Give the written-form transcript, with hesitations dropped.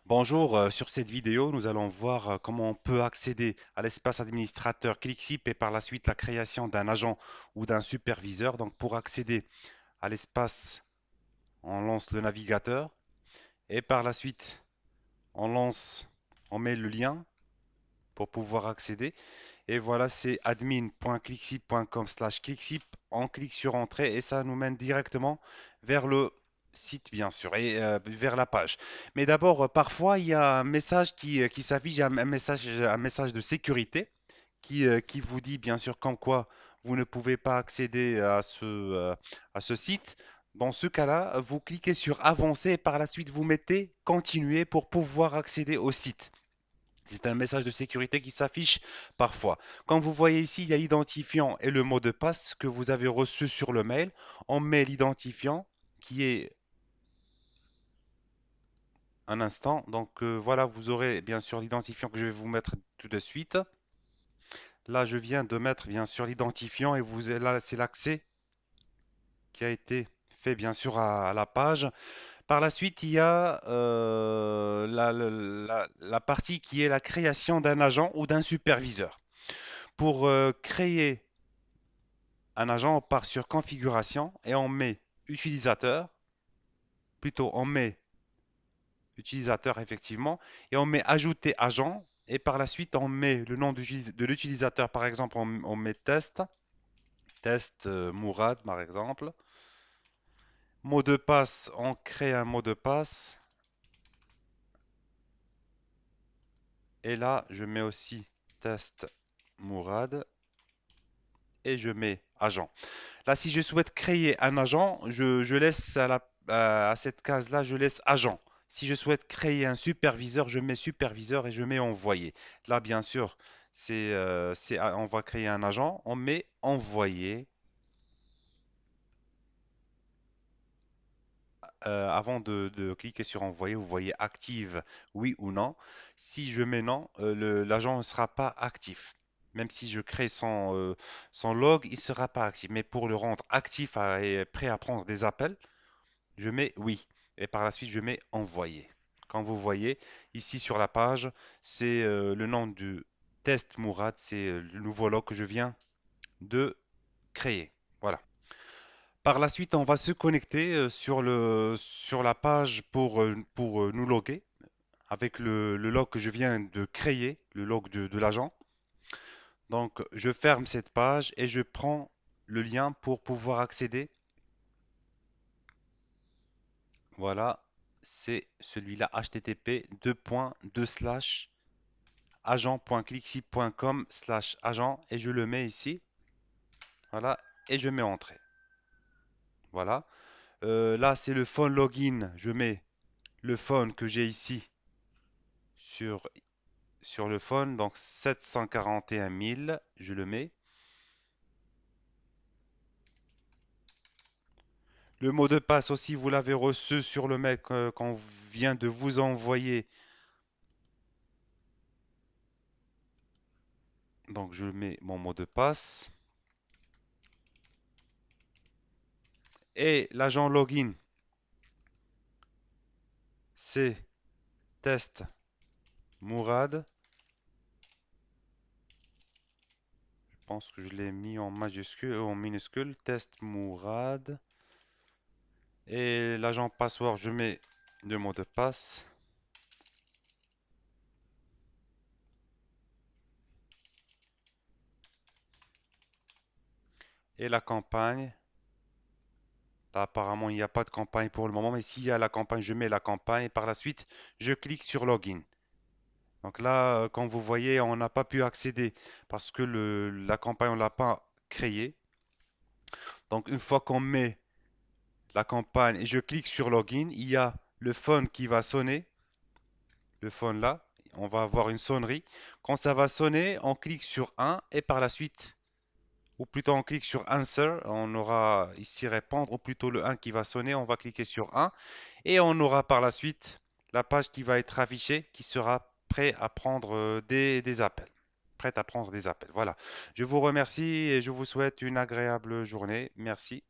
Bonjour, sur cette vidéo, nous allons voir comment on peut accéder à l'espace administrateur ClickShip et par la suite la création d'un agent ou d'un superviseur. Donc pour accéder à l'espace, on lance le navigateur et par la suite on met le lien pour pouvoir accéder. Et voilà, c'est admin.clickship.com/clickship. On clique sur Entrée et ça nous mène directement vers le site, bien sûr, et vers la page. Mais d'abord, parfois, il y a un message qui s'affiche, un message de sécurité qui vous dit, bien sûr, comme quoi vous ne pouvez pas accéder à ce site. Dans ce cas-là, vous cliquez sur Avancer et par la suite, vous mettez Continuer pour pouvoir accéder au site. C'est un message de sécurité qui s'affiche parfois. Comme vous voyez ici, il y a l'identifiant et le mot de passe que vous avez reçu sur le mail. On met l'identifiant qui est un instant. Donc voilà, vous aurez bien sûr l'identifiant que je vais vous mettre tout de suite. Là, je viens de mettre bien sûr l'identifiant et là, c'est l'accès qui a été fait bien sûr à la page. Par la suite, il y a la partie qui est la création d'un agent ou d'un superviseur. Pour créer un agent, on part sur configuration et on met utilisateur, plutôt on met utilisateur effectivement, et on met ajouter agent, et par la suite on met le nom de l'utilisateur, par exemple on met test Mourad par exemple. Mot de passe, on crée un mot de passe, et là je mets aussi test Mourad, et je mets agent. Là si je souhaite créer un agent, je laisse à cette case-là, je laisse agent. Si je souhaite créer un superviseur, je mets superviseur et je mets envoyé. Là, bien sûr, on va créer un agent, on met envoyé. Avant de cliquer sur envoyer, vous voyez active, oui ou non. Si je mets non, l'agent ne sera pas actif. Même si je crée son log, il ne sera pas actif. Mais pour le rendre actif et prêt à prendre des appels, je mets oui et par la suite je mets envoyer. Quand vous voyez ici sur la page, c'est le nom du test Mourad, c'est le nouveau log que je viens de créer. Voilà. Par la suite, on va se connecter sur la page pour nous loguer avec le log que je viens de créer, le log de l'agent. Donc, je ferme cette page et je prends le lien pour pouvoir accéder. Voilà, c'est celui-là, http://agent.clickship.com/agent et je le mets ici. Voilà, et je mets entrée. Voilà. Là, c'est le phone login. Je mets le phone que j'ai ici sur, sur le phone. Donc 741 000, je le mets. Le mot de passe aussi, vous l'avez reçu sur le mail qu'on vient de vous envoyer. Donc je mets mon mot de passe. Et l'agent login, c'est test Mourad. Je pense que je l'ai mis en majuscule, en minuscule. Test Mourad. Et l'agent password, je mets le mot de passe. Et la campagne. Là, apparemment, il n'y a pas de campagne pour le moment, mais s'il y a la campagne, je mets la campagne et par la suite, je clique sur Login. Donc là, comme vous voyez, on n'a pas pu accéder parce que la campagne, on ne l'a pas créée. Donc une fois qu'on met la campagne et je clique sur Login, il y a le phone qui va sonner. Le phone là, on va avoir une sonnerie. Quand ça va sonner, on clique sur 1 et par la suite, ou plutôt on clique sur Answer, on aura ici répondre, ou plutôt le 1 qui va sonner, on va cliquer sur 1 et on aura par la suite la page qui va être affichée qui sera prêt à prendre des appels. Prête à prendre des appels. Voilà. Je vous remercie et je vous souhaite une agréable journée. Merci.